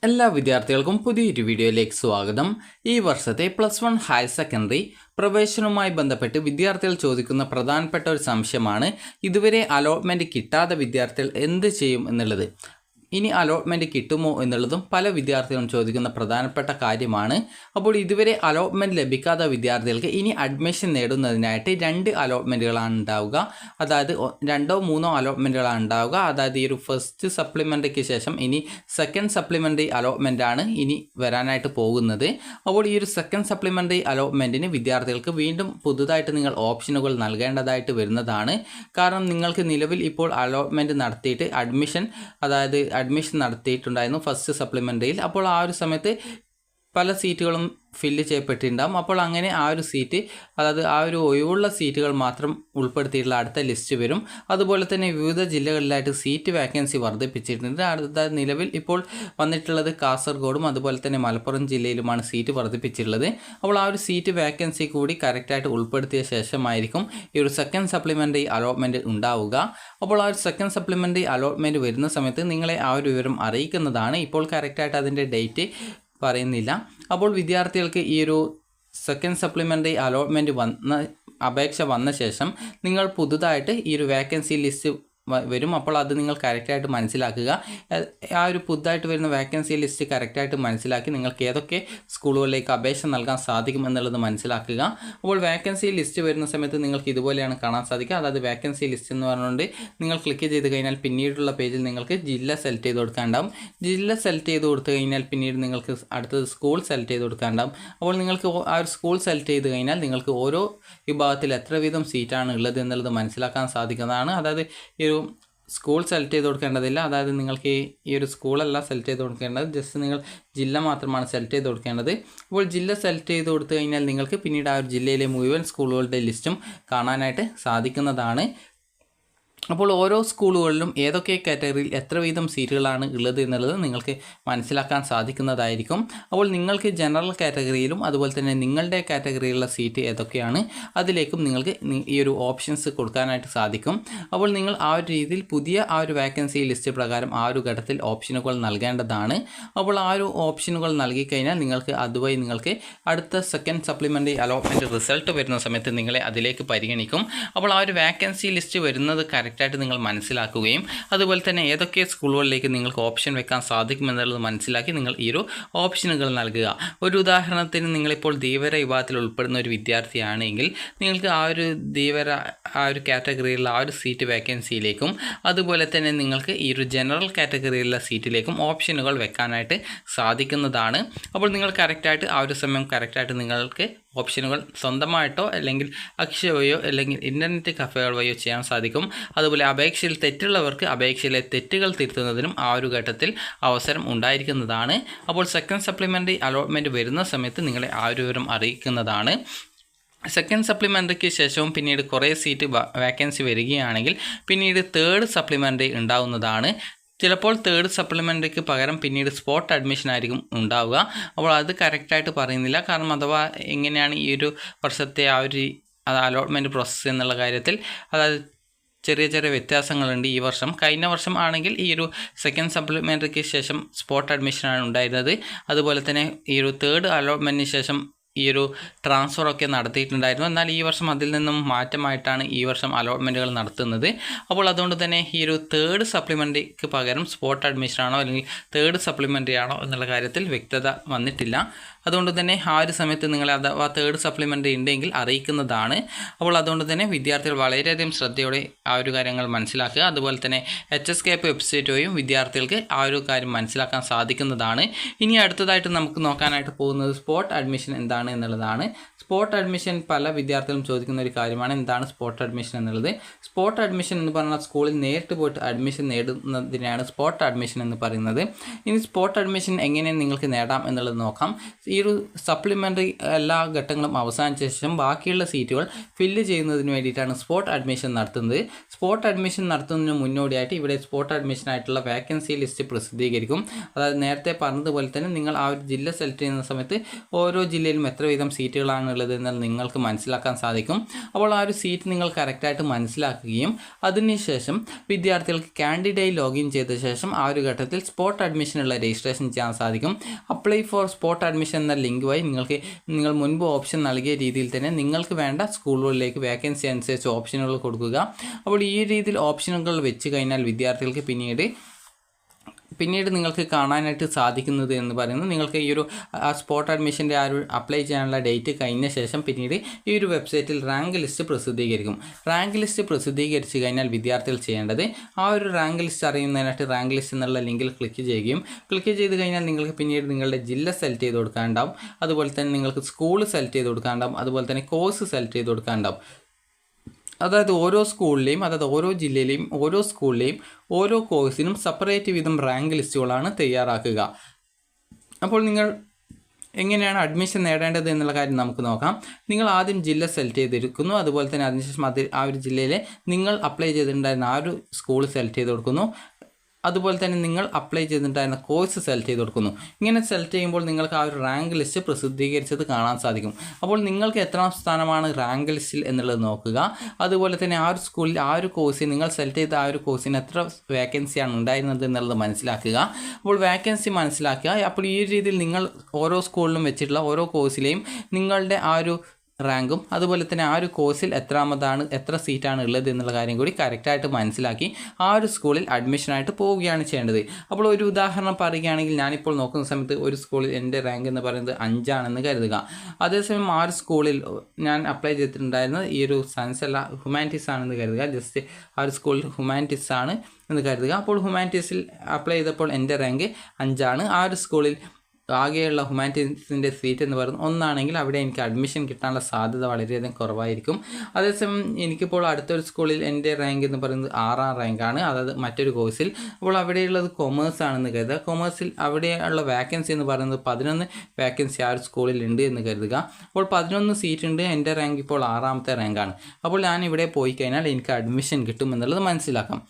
എല്ലാ വിദ്യാർത്ഥികൾക്കും പുതിയൊരു വീഡിയോയിലേക്ക് സ്വാഗതം. ഈ വർഷത്തെ +1 ഹയർ സെക്കൻഡറി പ്രവേശനവുമായി ബന്ധപ്പെട്ട് വിദ്യാർത്ഥികൾ ചോദിക്കുന്ന പ്രധാനപ്പെട്ട ഒരു സംശയമാണ് ഇതുവരെ അലോട്ട്മെൻറ്റ് കിട്ടാത്ത വിദ്യാർത്ഥികൾ എന്ത് ചെയ്യും എന്നുള്ളത്. ഇനി അലോട്ട്മെൻറ്റ് കിട്ടുമോ എന്നുള്ളതും പല വിദ്യാർത്ഥികളും ചോദിക്കുന്ന പ്രധാനപ്പെട്ട കാര്യമാണ്. അപ്പോൾ ഇതുവരെ അലോട്ട്മെൻറ്റ് ലഭിക്കാത്ത വിദ്യാർത്ഥികൾക്ക് ഇനി അഡ്മിഷൻ നേടുന്നതിനായിട്ട് 2 അലോട്ട്മെൻറ്റുകളാണ് ഉണ്ടാവുക. അതായത് 2 or 3 അലോട്ട്മെൻറ്റുകളാണ് ഉണ്ടാവുക. അതായത് ഈ ഒരു ഫസ്റ്റ് സപ്ലിമെൻ്ററിക്ക് ശേഷം ഇനി സെക്കൻഡ് സപ്ലിമെൻ്ററി അലോട്ട്മെൻറ്റാണ് ഇനി വരാനായിട്ട് പോകുന്നത്. അപ്പോൾ ഈ ഒരു സെക്കൻഡ് സപ്ലിമെൻ്ററി അലോട്ട്മെൻറ്റിന് വിദ്യാർത്ഥികൾക്ക് വീണ്ടും പുതുതായിട്ട് നിങ്ങൾ ഓപ്ഷനുകൾ നൽകേണ്ടതായിട്ട് വരുന്നതാണ്. കാരണം നിങ്ങൾക്ക് നിലവിൽ ഇപ്പോൾ അലോട്ട്മെൻറ്റ് നടത്തിയിട്ട് അഡ്മിഷൻ നടത്തിയിട്ടുണ്ടായിരുന്നു ഫസ്റ്റ് സപ്ലിമെൻ്ററിയിൽ. അപ്പോൾ ആ ഒരു സമയത്ത് പല സീറ്റുകളും ഫില്ല് ചെയ്യപ്പെട്ടിട്ടുണ്ടാകും. അപ്പോൾ അങ്ങനെ ആ ഒരു സീറ്റ്, അതായത് ആ ഒരു ഒഴിവുള്ള സീറ്റുകൾ മാത്രം ഉൾപ്പെടുത്തിയിട്ടുള്ള അടുത്ത ലിസ്റ്റ് വരും. അതുപോലെ തന്നെ വിവിധ ജില്ലകളിലായിട്ട് സീറ്റ് വാക്കൻസി വർദ്ധിപ്പിച്ചിട്ടുണ്ട്. അടുത്ത നിലവിൽ ഇപ്പോൾ വന്നിട്ടുള്ളത് കാസർഗോഡും അതുപോലെ തന്നെ മലപ്പുറം ജില്ലയിലുമാണ് സീറ്റ് വർദ്ധിപ്പിച്ചിട്ടുള്ളത്. അപ്പോൾ ആ ഒരു സീറ്റ് വാക്കൻസി കൂടി കറക്റ്റായിട്ട് ഉൾപ്പെടുത്തിയ ശേഷമായിരിക്കും ഈ ഒരു സെക്കൻഡ് സപ്ലിമെൻ്ററി അലോട്ട്മെൻറ്റ് ഉണ്ടാവുക. അപ്പോൾ ആ ഒരു സെക്കൻഡ് സപ്ലിമെൻ്ററി അലോട്ട്മെൻറ്റ് വരുന്ന സമയത്ത് നിങ്ങളെ ആ ഒരു വിവരം അറിയിക്കുന്നതാണ്. ഇപ്പോൾ കറക്റ്റായിട്ട് അതിൻ്റെ ഡേറ്റ് പറയുന്നില്ല. അപ്പോൾ വിദ്യാർത്ഥികൾക്ക് ഈ ഒരു സെക്കൻഡ് സപ്ലിമെൻ്ററി അലോട്ട്മെൻറ്റ് അപേക്ഷ വന്ന ശേഷം നിങ്ങൾ പുതുതായിട്ട് ഈ ഒരു വേക്കൻസി ലിസ്റ്റ് വരും. അപ്പോൾ അത് നിങ്ങൾ കറക്റ്റായിട്ട് മനസ്സിലാക്കുക. ആ ഒരു പുതുതായിട്ട് വരുന്ന വേക്കൻസി ലിസ്റ്റ് കറക്റ്റായിട്ട് മനസ്സിലാക്കി നിങ്ങൾക്ക് ഏതൊക്കെ സ്കൂളുകളിലേക്ക് അപേക്ഷ നൽകാൻ സാധിക്കും എന്നുള്ളത് മനസ്സിലാക്കുക. അപ്പോൾ വേക്കൻസി ലിസ്റ്റ് വരുന്ന സമയത്ത് നിങ്ങൾക്ക് ഇതുപോലെയാണ് കാണാൻ സാധിക്കുക. അതായത് വേക്കൻസി ലിസ്റ്റ് എന്ന് പറഞ്ഞുകൊണ്ട് നിങ്ങൾ ക്ലിക്ക് ചെയ്ത് കഴിഞ്ഞാൽ പിന്നീടുള്ള പേജിൽ നിങ്ങൾക്ക് ജില്ല സെലക്ട് ചെയ്ത് കൊടുക്കാനുണ്ടാവും. ജില്ല സെലക്ട് ചെയ്ത് കൊടുത്തു കഴിഞ്ഞാൽ പിന്നീട് നിങ്ങൾക്ക് അടുത്തത് സ്കൂൾ സെലക്ട് ചെയ്ത് കൊടുക്കാനുണ്ടാവും. അപ്പോൾ നിങ്ങൾക്ക് ആ ഒരു സ്കൂൾ സെലക്ട് ചെയ്ത് കഴിഞ്ഞാൽ നിങ്ങൾക്ക് ഓരോ വിഭാഗത്തിൽ എത്ര വീതം സീറ്റാണ് ഉള്ളത് എന്നുള്ളത് മനസ്സിലാക്കാൻ സാധിക്കുന്നതാണ്. അതായത് ഈ ഒരു സ്കൂൾ സെലക്ട് ചെയ്ത് കൊടുക്കേണ്ടതില്ല. അതായത് നിങ്ങൾക്ക് ഈ ഒരു സ്കൂളല്ല സെലക്ട് ചെയ്ത് കൊടുക്കേണ്ടത്, ജസ്റ്റ് നിങ്ങൾ ജില്ല മാത്രമാണ് സെലക്ട് ചെയ്ത് കൊടുക്കേണ്ടത്. അപ്പോൾ ജില്ല സെലക്ട് ചെയ്ത് കൊടുത്തു കഴിഞ്ഞാൽ നിങ്ങൾക്ക് പിന്നീട് ആ ഒരു ജില്ലയിലെ മുഴുവൻ സ്കൂളുകളുടെ ലിസ്റ്റും കാണാനായിട്ട് സാധിക്കുന്നതാണ്. അപ്പോൾ ഓരോ സ്കൂളുകളിലും ഏതൊക്കെ കാറ്റഗറിയിൽ എത്ര വീതം സീറ്റുകളാണ് ഉള്ളത് എന്നുള്ളത് നിങ്ങൾക്ക് മനസ്സിലാക്കാൻ സാധിക്കുന്നതായിരിക്കും. അപ്പോൾ നിങ്ങൾക്ക് ജനറൽ കാറ്റഗറിയിലും അതുപോലെ തന്നെ നിങ്ങളുടെ കാറ്റഗറിയിലുള്ള സീറ്റ് ഏതൊക്കെയാണ് അതിലേക്കും നിങ്ങൾക്ക് ഈ ഒരു ഓപ്ഷൻസ് കൊടുക്കാനായിട്ട് സാധിക്കും. അപ്പോൾ നിങ്ങൾ ആ ഒരു രീതിയിൽ പുതിയ ആ ഒരു വേക്കൻസി ലിസ്റ്റ് പ്രകാരം ആ ഒരു ഘട്ടത്തിൽ ഓപ്ഷനുകൾ നൽകേണ്ടതാണ്. അപ്പോൾ ആ ഒരു ഓപ്ഷനുകൾ നൽകിക്കഴിഞ്ഞാൽ അതുവഴി നിങ്ങൾക്ക് അടുത്ത സെക്കൻഡ് സപ്ലിമെൻ്ററി അലോട്ട്മെൻറ്റ് റിസൾട്ട് വരുന്ന സമയത്ത് നിങ്ങളെ അതിലേക്ക് പരിഗണിക്കും. അപ്പോൾ ആ ഒരു വേക്കൻസി ലിസ്റ്റ് വരുന്നത് കറക്റ്റായിട്ട് നിങ്ങൾ മനസ്സിലാക്കുകയും അതുപോലെ തന്നെ ഏതൊക്കെ സ്കൂളുകളിലേക്ക് നിങ്ങൾക്ക് ഓപ്ഷൻ വെക്കാൻ സാധിക്കുമെന്നുള്ളത് മനസ്സിലാക്കി നിങ്ങൾ ഈ ഒരു ഓപ്ഷനുകൾ നൽകുക. ഒരു ഉദാഹരണത്തിന് നിങ്ങളിപ്പോൾ ധീവര വിഭാഗത്തിൽ ഉൾപ്പെടുന്ന ഒരു വിദ്യാർത്ഥിയാണെങ്കിൽ നിങ്ങൾക്ക് ആ ഒരു ധീവര ആ ഒരു കാറ്റഗറിയിലുള്ള ആ ഒരു സീറ്റ് വേക്കൻസിയിലേക്കും അതുപോലെ തന്നെ നിങ്ങൾക്ക് ഈ ഒരു ജനറൽ കാറ്റഗറിയിലുള്ള സീറ്റിലേക്കും ഓപ്ഷനുകൾ വെക്കാനായിട്ട് സാധിക്കുന്നതാണ്. അപ്പോൾ നിങ്ങൾ കറക്റ്റായിട്ട് ആ ഒരു സമയം കറക്റ്റായിട്ട് നിങ്ങൾക്ക് ഓപ്ഷനുകൾ സ്വന്തമായിട്ടോ അല്ലെങ്കിൽ അക്ഷയ വഴിയോ അല്ലെങ്കിൽ ഇൻ്റർനെറ്റ് കഫേകൾ വഴിയോ ചെയ്യാൻ സാധിക്കും. അതുപോലെ അപേക്ഷയിൽ തെറ്റുള്ളവർക്ക് അപേക്ഷയിലെ തെറ്റുകൾ തിരുത്തുന്നതിനും ആ ഒരു ഘട്ടത്തിൽ അവസരം ഉണ്ടായിരിക്കുന്നതാണ്. അപ്പോൾ സെക്കൻഡ് സപ്ലിമെൻ്ററി അലോട്ട്മെൻറ്റ് വരുന്ന സമയത്ത് നിങ്ങളെ ആ ഒരു വിവരം അറിയിക്കുന്നതാണ്. സെക്കൻഡ് സപ്ലിമെൻ്ററിക്ക് ശേഷവും പിന്നീട് കുറേ സീറ്റ് വാക്കൻസി വരികയാണെങ്കിൽ പിന്നീട് തേർഡ് സപ്ലിമെൻ്ററി ഉണ്ടാവുന്നതാണ്. ചിലപ്പോൾ തേർഡ് സപ്ലിമെൻ്ററിക്ക് പകരം പിന്നീട് സ്പോട്ട് അഡ്മിഷൻ ആയിരിക്കും ഉണ്ടാവുക. അപ്പോൾ അത് കറക്റ്റായിട്ട് പറയുന്നില്ല. കാരണം അഥവാ എങ്ങനെയാണ് ഈ ഒരു വർഷത്തെ ആ ഒരു അലോട്ട്മെൻറ്റ് പ്രോസസ്സ് എന്നുള്ള കാര്യത്തിൽ അതായത് ചെറിയ വ്യത്യാസങ്ങളുണ്ട് ഈ വർഷം. കഴിഞ്ഞ വർഷം ആണെങ്കിൽ ഈ ഒരു സെക്കൻഡ് സപ്ലിമെൻ്ററിക്ക് ശേഷം സ്പോട്ട് അഡ്മിഷനാണ് ഉണ്ടായിരുന്നത്. അതുപോലെ തന്നെ ഈ ഒരു തേർഡ് അലോട്ട്മെൻറ്റിന് ശേഷം ഈ ഒരു ട്രാൻസ്ഫറൊക്കെ നടത്തിയിട്ടുണ്ടായിരുന്നു. എന്നാൽ ഈ വർഷം അതിൽ നിന്നും മാറ്റമായിട്ടാണ് ഈ വർഷം അലോട്ട്മെൻറ്റുകൾ നടത്തുന്നത്. അപ്പോൾ അതുകൊണ്ട് തന്നെ ഈ ഒരു തേർഡ് സപ്ലിമെൻ്ററിക്ക് പകരം സ്പോട്ട് അഡ്മിഷനാണോ അല്ലെങ്കിൽ തേർഡ് സപ്ലിമെൻ്ററി ആണോ എന്നുള്ള കാര്യത്തിൽ വ്യക്തത വന്നിട്ടില്ല. അതുകൊണ്ട് തന്നെ ആ ഒരു സമയത്ത് നിങ്ങൾ അഥവാ തേർഡ് സപ്ലിമെൻ്ററി ഉണ്ടെങ്കിൽ അറിയിക്കുന്നതാണ്. അപ്പോൾ അതുകൊണ്ട് തന്നെ വിദ്യാർത്ഥികൾ വളരെയധികം ശ്രദ്ധയോടെ ആ ഒരു കാര്യങ്ങൾ മനസ്സിലാക്കുക. അതുപോലെ തന്നെ HSCAP വെബ്സൈറ്റ് വഴിയും വിദ്യാർത്ഥികൾക്ക് ആ ഒരു കാര്യം മനസ്സിലാക്കാൻ സാധിക്കുന്നതാണ്. ഇനി അടുത്തതായിട്ട് നമുക്ക് നോക്കാനായിട്ട് പോകുന്നത് സ്പോട്ട് അഡ്മിഷൻ എന്താണ് എന്നുള്ളതാണ്. സ്പോട്ട് അഡ്മിഷൻ പല വിദ്യാർത്ഥികളും ചോദിക്കുന്ന ഒരു കാര്യമാണ്. എന്താണ് സ്പോട്ട് അഡ്മിഷൻ എന്നുള്ളത്? സ്പോട്ട് അഡ്മിഷൻ എന്ന് പറഞ്ഞാൽ സ്കൂളിൽ നേരിട്ട് പോയിട്ട് അഡ്മിഷൻ നേടുന്നതിനാണ് സ്പോട്ട് അഡ്മിഷൻ എന്ന് പറയുന്നത്. ഇനി സ്പോട്ട് അഡ്മിഷൻ എങ്ങനെ നിങ്ങൾക്ക് നേടാം എന്നുള്ളത് നോക്കാം. ഈ ഈ ഒരു സപ്ലിമെൻ്ററി എല്ലാ ഘട്ടങ്ങളും അവസാനിച്ച ശേഷം ബാക്കിയുള്ള സീറ്റുകൾ ഫില്ല് ചെയ്യുന്നതിന് വേണ്ടിയിട്ടാണ് സ്പോട്ട് അഡ്മിഷൻ നടത്തുന്നത്. സ്പോട്ട് അഡ്മിഷൻ നടത്തുന്നതിന് മുന്നോടിയായിട്ട് ഇവിടെ സ്പോട്ട് അഡ്മിഷനായിട്ടുള്ള വേക്കൻസി ലിസ്റ്റ് പ്രസിദ്ധീകരിക്കും. അതായത് നേരത്തെ പറഞ്ഞതുപോലെ തന്നെ നിങ്ങൾ ആ ഒരു ജില്ല സെലക്ട് ചെയ്യുന്ന സമയത്ത് ഓരോ ജില്ലയിലും എത്ര വീതം സീറ്റുകളാണ് ഉള്ളത് എന്നാൽ നിങ്ങൾക്ക് മനസ്സിലാക്കാൻ സാധിക്കും. അപ്പോൾ ആ ഒരു സീറ്റ് നിങ്ങൾ കറക്റ്റായിട്ട് മനസ്സിലാക്കുകയും അതിനുശേഷം വിദ്യാർത്ഥികൾക്ക് കാൻഡിഡേറ്റ് ലോഗിൻ ചെയ്ത ശേഷം ആ ഒരു ഘട്ടത്തിൽ സ്പോട്ട് അഡ്മിഷനുള്ള രജിസ്ട്രേഷൻ ചെയ്യാൻ സാധിക്കും. അപ്ലൈ ഫോർ സ്പോട്ട് അഡ്മിഷൻ എന്ന ലിങ്ക് വഴി നിങ്ങൾ മുൻപ് ഓപ്ഷൻ നൽകിയ രീതിയിൽ തന്നെ നിങ്ങൾക്ക് വേണ്ട സ്കൂളുകളിലേക്ക് വേക്കൻസി അനുസരിച്ച് ഓപ്ഷനുകൾ കൊടുക്കുക. അപ്പോൾ ഈ രീതിയിൽ ഓപ്ഷനുകൾ വെച്ച് കഴിഞ്ഞാൽ വിദ്യാർത്ഥികൾക്ക് പിന്നീട് നിങ്ങൾക്ക് കാണാനായിട്ട് സാധിക്കുന്നത് എന്ന് പറയുന്നത് നിങ്ങൾക്ക് ഈ ഒരു സ്പോട്ട് അഡ്മിഷൻ്റെ ആ ഒരു അപ്ലൈ ചെയ്യാനുള്ള ഡേറ്റ് കഴിഞ്ഞ ശേഷം പിന്നീട് ഈ ഒരു വെബ്സൈറ്റിൽ റാങ്ക് ലിസ്റ്റ് പ്രസിദ്ധീകരിക്കും. റാങ്ക് ലിസ്റ്റ് പ്രസിദ്ധീകരിച്ച് കഴിഞ്ഞാൽ വിദ്യാർത്ഥികൾ ചെയ്യേണ്ടത് ആ ഒരു റാങ്ക് ലിസ്റ്റ് അറിയുന്നതിനായിട്ട് റാങ്ക് ലിസ്റ്റ് എന്നുള്ള ലിങ്കിൽ ക്ലിക്ക് ചെയ്ത് കഴിഞ്ഞാൽ നിങ്ങൾക്ക് പിന്നീട് നിങ്ങളുടെ ജില്ല സെലക്ട് ചെയ്ത് കൊടുക്കാനുണ്ടാവും. അതുപോലെ തന്നെ നിങ്ങൾക്ക് സ്കൂൾ സെലക്ട് ചെയ്ത് കൊടുക്കാനുണ്ടാവും. അതുപോലെ തന്നെ കോഴ്സ് സെലക്ട് ചെയ്ത് കൊടുക്കാനുണ്ടാവും. അതായത് ഓരോ സ്കൂളിലെയും ഓരോ ജില്ലയിലെയും ഓരോ സ്കൂളിലെയും ഓരോ കോഴ്സിനും സെപ്പറേറ്റ് വീതം റാങ്ക് ലിസ്റ്റുകളാണ് തയ്യാറാക്കുക. അപ്പോൾ നിങ്ങൾ എങ്ങനെയാണ് അഡ്മിഷൻ നേടേണ്ടത് എന്നുള്ള കാര്യം നമുക്ക് നോക്കാം. നിങ്ങൾ ആദ്യം ജില്ല സെലക്ട് ചെയ്തെടുക്കുന്നു. അതുപോലെ തന്നെ അതിനുശേഷം ആ ഒരു ജില്ലയിലെ നിങ്ങൾ അപ്ലൈ ചെയ്തിട്ടുണ്ടായിരുന്ന ആ ഒരു സ്കൂൾ സെലക്ട് ചെയ്ത് കൊടുക്കുന്നു. അതുപോലെ തന്നെ നിങ്ങൾ അപ്ലൈ ചെയ്തിട്ടുണ്ടായിരുന്ന കോഴ്സ് സെലക്ട് ചെയ്ത് കൊടുക്കുന്നു. ഇങ്ങനെ സെലക്ട് ചെയ്യുമ്പോൾ നിങ്ങൾക്ക് ആ ഒരു റാങ്ക് ലിസ്റ്റ് പ്രസിദ്ധീകരിച്ചത് കാണാൻ സാധിക്കും. അപ്പോൾ നിങ്ങൾക്ക് എത്രാം സ്ഥാനമാണ് റാങ്ക് ലിസ്റ്റിൽ എന്നുള്ളത് നോക്കുക. അതുപോലെ തന്നെ ആ ഒരു സ്കൂളിൽ ആ ഒരു കോഴ്സിൽ നിങ്ങൾ സെലക്ട് ചെയ്ത ആ ഒരു കോഴ്സിന് എത്ര വേക്കൻസിയാണ് ഉണ്ടായിരുന്നത് എന്നുള്ളത് മനസ്സിലാക്കുക. അപ്പോൾ വേക്കൻസി മനസ്സിലാക്കുക. അപ്പോൾ ഈ രീതിയിൽ നിങ്ങൾ ഓരോ സ്കൂളിലും വെച്ചിട്ടുള്ള ഓരോ കോഴ്സിലെയും നിങ്ങളുടെ ആ ഒരു റാങ്കും അതുപോലെ തന്നെ ആ ഒരു കോഴ്സിൽ എത്ര സീറ്റാണ് ഉള്ളത് എന്നുള്ള കാര്യം കൂടി കറക്റ്റായിട്ട് മനസ്സിലാക്കി ആ ഒരു സ്കൂളിൽ അഡ്മിഷനായിട്ട് പോവുകയാണ് ചെയ്യേണ്ടത്. അപ്പോൾ ഒരു ഉദാഹരണം പറയുകയാണെങ്കിൽ ഞാനിപ്പോൾ നോക്കുന്ന സമയത്ത് ഒരു സ്കൂളിൽ എൻ്റെ റാങ്ക് എന്ന് പറയുന്നത് 5 ആണെന്ന് കരുതുക. അതേസമയം ആ ഒരു സ്കൂളിൽ ഞാൻ അപ്ലൈ ചെയ്തിട്ടുണ്ടായിരുന്നത് ഈ ഒരു സയൻസ് അല്ല ഹ്യൂമാനിറ്റീസ് ആണെന്ന് കരുതുക. ജസ്റ്റ് ആ ഒരു സ്കൂളിൽ ഹ്യൂമാനിറ്റീസ് ആണ് എന്ന് കരുതുക. അപ്പോൾ ഹ്യൂമാനിറ്റീസിൽ അപ്ലൈ ചെയ്തപ്പോൾ എൻ്റെ റാങ്ക് 5 ആണ്. ആ ഒരു സ്കൂളിൽ ആകെയുള്ള ഹ്യൂമാനിറ്റീസിൻ്റെ സീറ്റ് എന്ന് പറയുന്നത് 1 ആണെങ്കിൽ അവിടെ എനിക്ക് അഡ്മിഷൻ കിട്ടാനുള്ള സാധ്യത വളരെയധികം കുറവായിരിക്കും. അതേസമയം എനിക്കിപ്പോൾ അടുത്തൊരു സ്കൂളിൽ എൻ്റെ റാങ്ക് എന്ന് പറയുന്നത് 6ാം റാങ്കാണ്, അതായത് മറ്റൊരു കോഴ്സിൽ. അപ്പോൾ അവിടെയുള്ളത് കൊമേഴ്സ് ആണെന്ന് കരുതുക. കൊമേഴ്സിൽ അവിടെയുള്ള വേക്കൻസി എന്ന് പറയുന്നത് 11 വേക്കൻസി ആ ഒരു സ്കൂളിൽ ഉണ്ട് എന്ന് കരുതുക. അപ്പോൾ 11 സീറ്റ് ഉണ്ട്. എൻ്റെ റാങ്ക് ഇപ്പോൾ 6ാമത്തെ റാങ്കാണ്. അപ്പോൾ ഞാൻ ഇവിടെ പോയി കഴിഞ്ഞാൽ എനിക്ക് അഡ്മിഷൻ കിട്ടും എന്നുള്ളത് മനസ്സിലാക്കാം.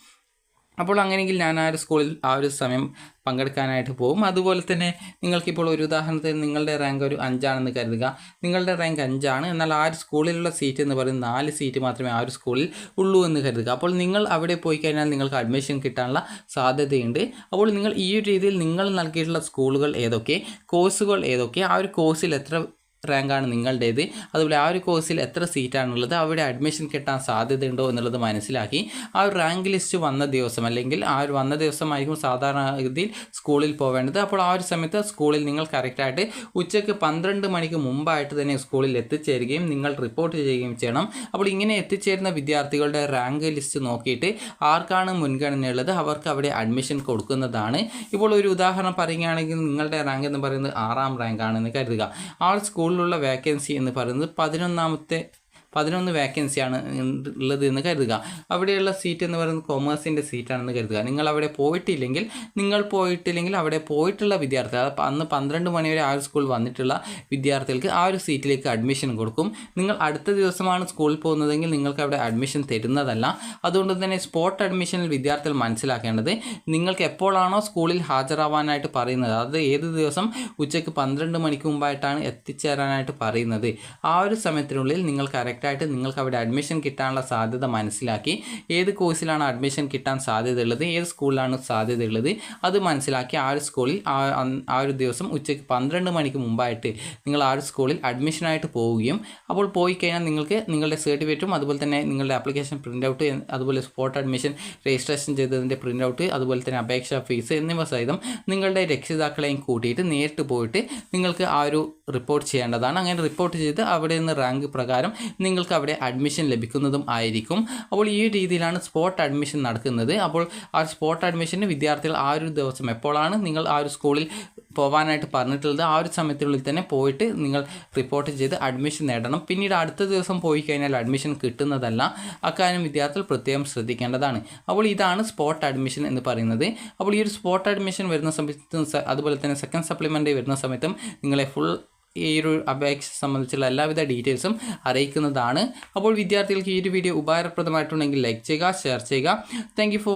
അപ്പോൾ അങ്ങനെയെങ്കിൽ ഞാൻ ആ ഒരു സ്കൂളിൽ ആ ഒരു സമയം പങ്കെടുക്കാനായിട്ട് പോകും. അതുപോലെ തന്നെ നിങ്ങൾക്കിപ്പോൾ ഒരു ഉദാഹരണത്തിന് നിങ്ങളുടെ റാങ്ക് ഒരു 5 ആണെന്ന് കരുതുക. നിങ്ങളുടെ റാങ്ക് 5 ആണ്, എന്നാൽ ആ ഒരു സ്കൂളിലുള്ള സീറ്റ് എന്ന് പറയുന്നത് 4 സീറ്റ് മാത്രമേ ആ ഒരു സ്കൂളിൽ ഉള്ളൂ എന്ന് കരുതുക. അപ്പോൾ നിങ്ങൾ അവിടെ പോയി കഴിഞ്ഞാൽ നിങ്ങൾക്ക് അഡ്മിഷൻ കിട്ടാനുള്ള സാധ്യതയുണ്ട്. അപ്പോൾ നിങ്ങൾ ഈ ഒരു രീതിയിൽ നിങ്ങൾ നൽകിയിട്ടുള്ള സ്കൂളുകൾ ഏതൊക്കെ, കോഴ്സുകൾ ഏതൊക്കെ, ആ ഒരു കോഴ്സിൽ എത്ര റാങ്കാണ് നിങ്ങളുടേത്, അതുപോലെ ആ ഒരു കോഴ്സിൽ എത്ര സീറ്റാണുള്ളത്, അവിടെ അഡ്മിഷൻ കിട്ടാൻ സാധ്യതയുണ്ടോ എന്നുള്ളത് മനസ്സിലാക്കി ആ ഒരു റാങ്ക് ലിസ്റ്റ് വന്ന ദിവസം അല്ലെങ്കിൽ ആ ഒരു വന്ന ദിവസമായിരിക്കും സാധാരണഗതിയിൽ സ്കൂളിൽ പോവേണ്ടത്. അപ്പോൾ ആ ഒരു സമയത്ത് സ്കൂളിൽ നിങ്ങൾ കറക്റ്റായിട്ട് ഉച്ചയ്ക്ക് 12 മണിക്ക് മുമ്പായിട്ട് തന്നെ സ്കൂളിൽ എത്തിച്ചേരുകയും നിങ്ങൾ റിപ്പോർട്ട് ചെയ്യുകയും ചെയ്യണം. അപ്പോൾ ഇങ്ങനെ എത്തിച്ചേരുന്ന വിദ്യാർത്ഥികളുടെ റാങ്ക് ലിസ്റ്റ് നോക്കിയിട്ട് ആർക്കാണ് മുൻഗണനയുള്ളത് അവർക്ക് അവിടെ അഡ്മിഷൻ കൊടുക്കുന്നതാണ്. ഇപ്പോൾ ഒരു ഉദാഹരണം പറയുകയാണെങ്കിൽ നിങ്ങളുടെ റാങ്ക് എന്ന് പറയുന്നത് 6ാം റാങ്കാണെന്ന് കരുതുക. ആ സ്കൂളിലുള്ള വേക്കൻസി എന്ന് പറയുന്നത് 11 വേക്കൻസിയാണ് ഉള്ളത് എന്ന് കരുതുക. അവിടെയുള്ള സീറ്റ് എന്ന് പറയുന്നത് കൊമേഴ്സിൻ്റെ സീറ്റാണെന്ന് കരുതുക. നിങ്ങൾ അവിടെ പോയിട്ടില്ലെങ്കിൽ അവിടെ പോയിട്ടുള്ള വിദ്യാർത്ഥികൾ, അന്ന് 12 മണി വരെ ആ ഒരു സ്കൂളിൽ വന്നിട്ടുള്ള വിദ്യാർത്ഥികൾക്ക് ആ ഒരു സീറ്റിലേക്ക് അഡ്മിഷൻ കൊടുക്കും. നിങ്ങൾ അടുത്ത ദിവസമാണ് സ്കൂളിൽ പോകുന്നതെങ്കിൽ നിങ്ങൾക്ക് അവിടെ അഡ്മിഷൻ തരുന്നതല്ല. അതുകൊണ്ട് തന്നെ സ്പോട്ട് അഡ്മിഷനിൽ വിദ്യാർത്ഥികൾ മനസ്സിലാക്കേണ്ടത് നിങ്ങൾക്ക് എപ്പോഴാണോ സ്കൂളിൽ ഹാജരാവാനായിട്ട് പറയുന്നത്, അത് ഏത് ദിവസം ഉച്ചയ്ക്ക് 12 മണിക്ക് മുമ്പായിട്ടാണ് എത്തിച്ചേരാനായിട്ട് പറയുന്നത്, ആ ഒരു സമയത്തിനുള്ളിൽ നിങ്ങൾ കറക്റ്റായിട്ട് നിങ്ങൾക്ക് അവിടെ അഡ്മിഷൻ കിട്ടാനുള്ള സാധ്യത മനസ്സിലാക്കി ഏത് കോഴ്സിലാണ് അഡ്മിഷൻ കിട്ടാൻ സാധ്യതയുള്ളത്, ഏത് സ്കൂളിലാണ് സാധ്യതയുള്ളത് അത് മനസ്സിലാക്കി ആ ഒരു സ്കൂളിൽ ആ ഒരു ദിവസം ഉച്ചയ്ക്ക് 12 മണിക്ക് മുമ്പായിട്ട് നിങ്ങൾ ആ ഒരു സ്കൂളിൽ അഡ്മിഷനായിട്ട് പോവുകയും അപ്പോൾ പോയി കഴിഞ്ഞാൽ നിങ്ങൾക്ക് നിങ്ങളുടെ സർട്ടിഫിക്കറ്റും അതുപോലെ തന്നെ നിങ്ങളുടെ ആപ്ലിക്കേഷൻ പ്രിൻ്റ് ഔട്ട്, അതുപോലെ സ്പോട്ട് അഡ്മിഷൻ രജിസ്ട്രേഷൻ ചെയ്തതിൻ്റെ പ്രിൻ്റ് ഔട്ട്, അതുപോലെ തന്നെ അപേക്ഷാ ഫീസ് എന്നിവ സഹിതം നിങ്ങളുടെ രക്ഷിതാക്കളെയും കൂട്ടിയിട്ട് നേരിട്ട് പോയിട്ട് നിങ്ങൾക്ക് ആ ഒരു റിപ്പോർട്ട് ചെയ്യേണ്ടതാണ്. അങ്ങനെ റിപ്പോർട്ട് ചെയ്ത് അവിടെ നിന്ന് റാങ്ക് പ്രകാരം നിങ്ങൾക്ക് അവിടെ അഡ്മിഷൻ ലഭിക്കുന്നതും ആയിരിക്കും. അപ്പോൾ ഈ രീതിയിലാണ് സ്പോട്ട് അഡ്മിഷൻ നടക്കുന്നത്. അപ്പോൾ ആ സ്പോട്ട് അഡ്മിഷന് വിദ്യാർത്ഥികൾ ആ ഒരു ദിവസം എപ്പോഴാണ് നിങ്ങൾ ആ ഒരു സ്കൂളിൽ പോകാനായിട്ട് പറഞ്ഞിട്ടുള്ളത് ആ ഒരു സമയത്തിനുള്ളിൽ തന്നെ പോയിട്ട് നിങ്ങൾ റിപ്പോർട്ട് ചെയ്ത് അഡ്മിഷൻ നേടണം. പിന്നീട് അടുത്ത ദിവസം പോയി കഴിഞ്ഞാൽ അഡ്മിഷൻ കിട്ടുന്നതല്ല. അക്കാര്യം വിദ്യാർത്ഥികൾ പ്രത്യേകം ശ്രദ്ധിക്കേണ്ടതാണ്. അപ്പോൾ ഇതാണ് സ്പോട്ട് അഡ്മിഷൻ എന്ന് പറയുന്നത്. അപ്പോൾ ഈ ഒരു സ്പോട്ട് അഡ്മിഷൻ വരുന്ന സമയത്തും അതുപോലെ തന്നെ സെക്കൻഡ് സപ്ലിമെൻ്ററി വരുന്ന സമയത്തും നിങ്ങളെ ഫുൾ ഈ ഒരു അപേക്ഷ സംബന്ധിച്ചുള്ള എല്ലാവിധ ഡീറ്റെയിൽസും അറിയിക്കുന്നതാണ്. അപ്പോൾ വിദ്യാർത്ഥികൾക്ക് ഈ ഒരു വീഡിയോ ഉപകാരപ്രദമായിട്ടുണ്ടെങ്കിൽ ലൈക്ക് ചെയ്യുക, ഷെയർ ചെയ്യുക. Thank you for